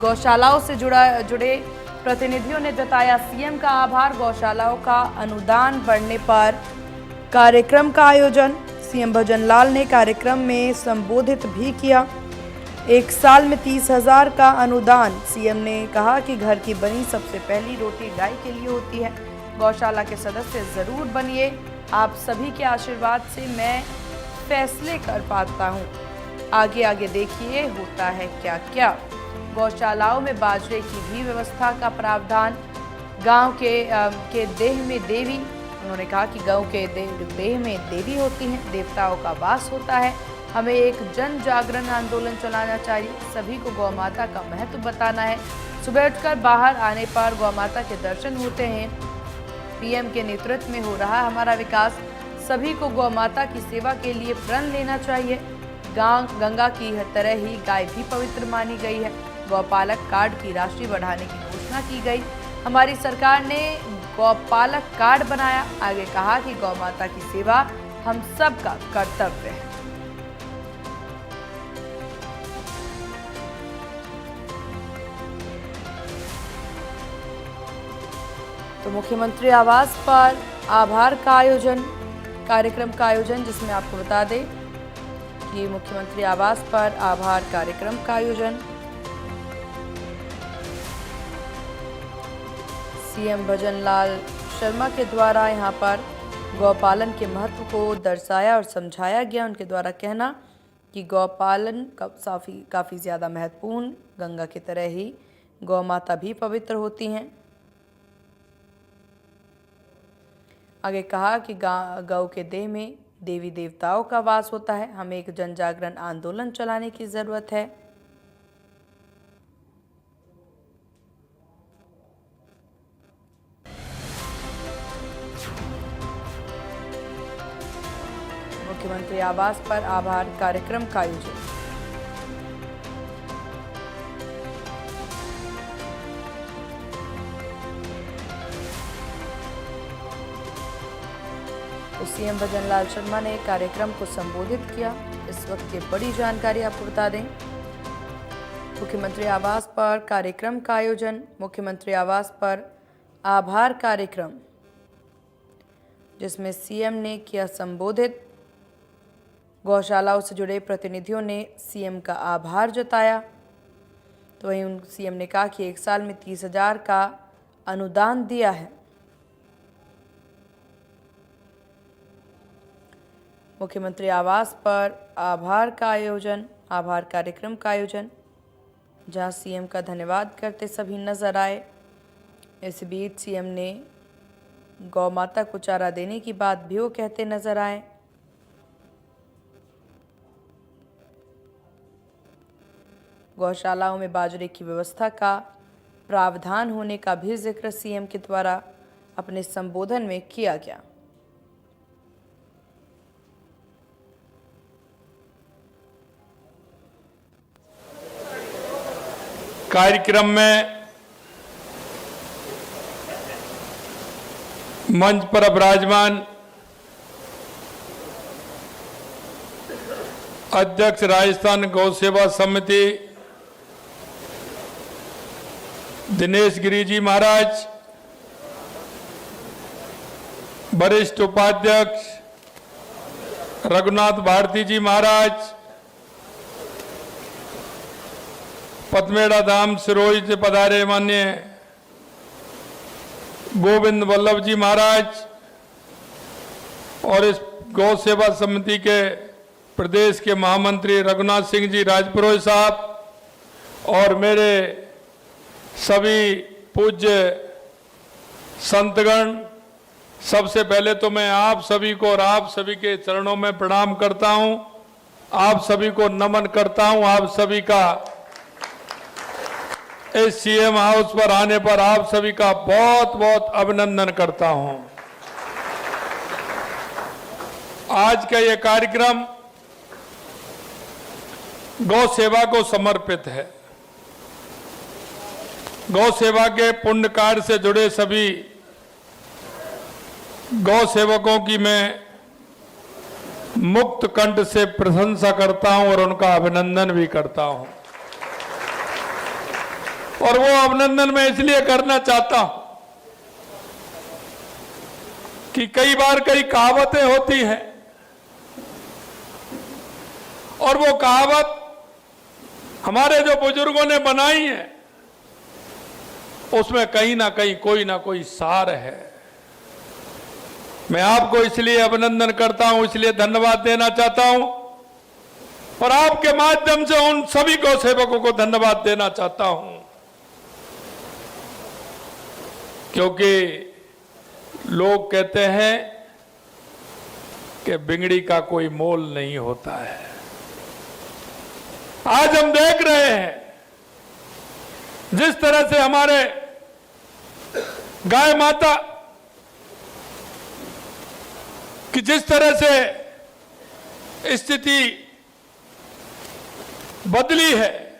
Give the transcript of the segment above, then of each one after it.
गौशालाओं से जुड़े प्रतिनिधियों ने जताया सीएम का आभार। गौशालाओं का अनुदान बढ़ने पर कार्यक्रम का आयोजन। सीएम भजनलाल ने कार्यक्रम में संबोधित भी किया। 1 साल में 30,000 का अनुदान। सीएम ने कहा कि घर की बनी सबसे पहली रोटी गाय के लिए होती है। गौशाला के सदस्य जरूर बनिए। आप सभी के आशीर्वाद से मैं फैसले कर पाता हूँ। आगे आगे देखिए होता है क्या क्या। गौशालाओं में बाजरे की भी व्यवस्था का प्रावधान। गांव के देह में देवी, उन्होंने कहा कि गांव के देह में देवी होती हैं, देवताओं का वास होता है। हमें एक जन जागरण आंदोलन चलाना चाहिए। सभी को गौ माता का महत्व बताना है। सुबह उठकर बाहर आने पर गौ माता के दर्शन होते हैं। पीएम के नेतृत्व में हो रहा हमारा विकास। सभी को गौ माता की सेवा के लिए प्रण लेना चाहिए। गंगा की तरह ही गाय भी पवित्र मानी गई है। गौपालक कार्ड की राशि बढ़ाने की घोषणा की गई। हमारी सरकार ने गौपालक कार्ड बनाया। आगे कहा कि गौ माता की सेवा हम सब का कर्तव्य है। तो मुख्यमंत्री आवास पर आभार का आयोजन, कार्यक्रम का आयोजन, जिसमें आपको बता दें कि मुख्यमंत्री आवास पर आभार कार्यक्रम का आयोजन। सीएम भजनलाल शर्मा के द्वारा यहां पर गौपालन के महत्व को दर्शाया और समझाया गया। उनके द्वारा कहना कि गौपालन काफ़ी ज़्यादा महत्वपूर्ण, गंगा की तरह ही गौ माता भी पवित्र होती हैं। आगे कहा कि गौ के देह में देवी देवताओं का वास होता है। हमें एक जन जागरण आंदोलन चलाने की ज़रूरत है। मुख्यमंत्री आवास पर आभार कार्यक्रम का आयोजन। तो सीएम भजनलाल शर्मा ने कार्यक्रम को संबोधित किया। इस वक्त की बड़ी जानकारी आपको बता दें, मुख्यमंत्री आवास पर कार्यक्रम का आयोजन। मुख्यमंत्री आवास पर आभार कार्यक्रम, जिसमें सीएम ने किया संबोधित। गौशालाओं से जुड़े प्रतिनिधियों ने सीएम का आभार जताया। तो वहीं सीएम ने कहा कि 1 साल में 30,000 का अनुदान दिया है। मुख्यमंत्री आवास पर आभार का आयोजन, आभार कार्यक्रम का आयोजन, जहां सीएम का धन्यवाद करते सभी नजर आए। इस बीच सीएम ने गौ माता को चारा देने की बात भी वो कहते नजर आए। गौशालाओं में बाजरे की व्यवस्था का प्रावधान होने का भी जिक्र सीएम के द्वारा अपने संबोधन में किया गया। कार्यक्रम में मंच पर विराजमान अध्यक्ष राजस्थान गौ सेवा समिति दिनेश गिरी जी महाराज, वरिष्ठ उपाध्यक्ष रघुनाथ भारती जी महाराज, पथमेड़ा धाम सिरोही से पधारे मान्य गोविंद वल्लभ जी महाराज, और इस गौ सेवा समिति के प्रदेश के महामंत्री रघुनाथ सिंह जी राजपुरोहित साहब, और मेरे सभी पूज्य संतगण, सबसे पहले तो मैं आप सभी को और आप सभी के चरणों में प्रणाम करता हूं। आप सभी को नमन करता हूं। आप सभी का इस सीएम हाउस पर आने पर आप सभी का बहुत बहुत अभिनंदन करता हूं। आज का ये कार्यक्रम गौ सेवा को समर्पित है। गौ सेवा के पुण्य कार्य से जुड़े सभी गौ सेवकों की मैं मुक्त कंठ से प्रशंसा करता हूं और उनका अभिनंदन भी करता हूं। और वो अभिनंदन मैं इसलिए करना चाहता हूं कि कई बार कई कहावतें होती हैं और वो कहावत हमारे जो बुजुर्गों ने बनाई है उसमें कहीं ना कोई सार है। मैं आपको इसलिए अभिनंदन करता हूं, इसलिए धन्यवाद देना चाहता हूं और आपके माध्यम से उन सभी गौ सेवकों को धन्यवाद देना चाहता हूं, क्योंकि लोग कहते हैं कि बिगड़ी का कोई मोल नहीं होता है। आज हम देख रहे हैं जिस तरह से हमारे गाय माता कि जिस तरह से स्थिति बदली है,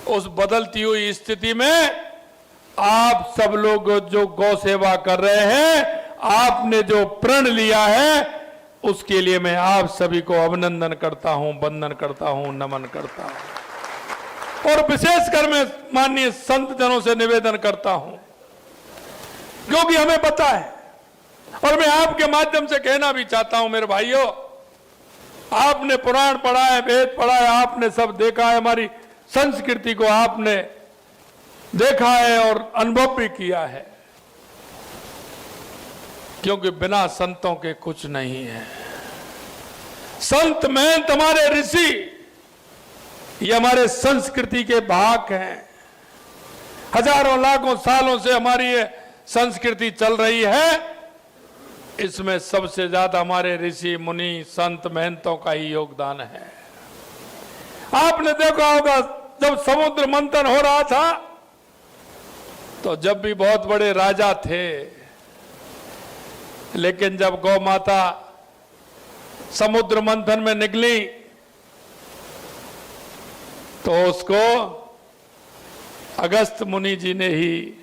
उस बदलती हुई स्थिति में आप सब लोग जो गौ सेवा कर रहे हैं, आपने जो प्रण लिया है, उसके लिए मैं आप सभी को अभिनंदन करता हूं, वंदन करता हूं, नमन करता हूं। और विशेषकर मैं माननीय संत जनों से निवेदन करता हूं, क्योंकि हमें पता है और मैं आपके माध्यम से कहना भी चाहता हूं, मेरे भाइयों, आपने पुराण पढ़ा है, वेद पढ़ा है, आपने सब देखा है, हमारी संस्कृति को आपने देखा है और अनुभव भी किया है, क्योंकि बिना संतों के कुछ नहीं है। संत महंत हमारे ऋषि, ये हमारे संस्कृति के भाग हैं। हजारों लाखों सालों से हमारी ये संस्कृति चल रही है, इसमें सबसे ज्यादा हमारे ऋषि मुनि संत महंतों का ही योगदान है। आपने देखा होगा जब समुद्र मंथन हो रहा था, तो जब भी बहुत बड़े राजा थे, लेकिन जब गौ माता समुद्र मंथन में निकली तो उसको अगस्त मुनि जी ने ही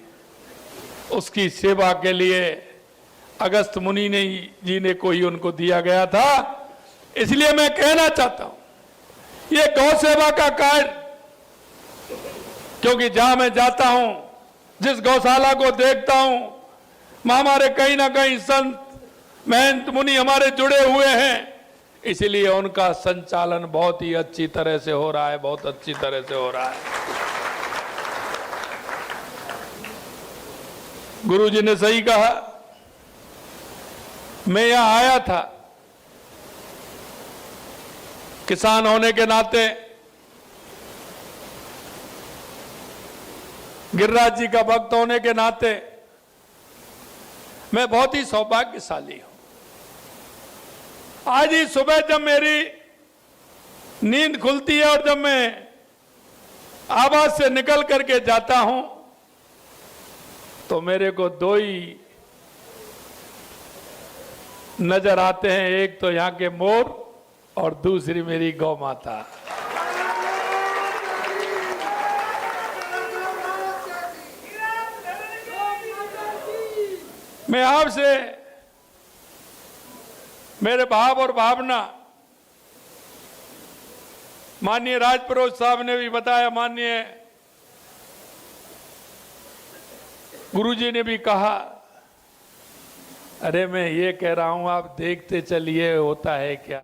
उसकी सेवा के लिए अगस्त मुनि जी ने को ही उनको दिया गया था। इसलिए मैं कहना चाहता हूं ये गौ सेवा का कार्य, क्योंकि जहां मैं जाता हूं, जिस गौशाला को देखता हूं, हमारे कहीं ना कहीं संत महंत मुनि हमारे जुड़े हुए हैं, इसलिए उनका संचालन बहुत ही अच्छी तरह से हो रहा है, बहुत अच्छी तरह से हो रहा है। गुरु जी ने सही कहा, मैं यहां आया था किसान होने के नाते, गिरिराज जी का भक्त होने के नाते मैं बहुत ही सौभाग्यशाली हूं। आज ही सुबह जब मेरी नींद खुलती है और जब मैं आवाज से निकल करके जाता हूं, तो मेरे को दो ही नजर आते हैं, एक तो यहां के मोर और दूसरी मेरी गौ माता। मैं आपसे मेरे भाव और भावना माननीय राजपुरोहित साहब ने भी बताया, माननीय गुरुजी ने भी कहा, अरे मैं ये कह रहा हूं आप देखते चलिए होता है क्या।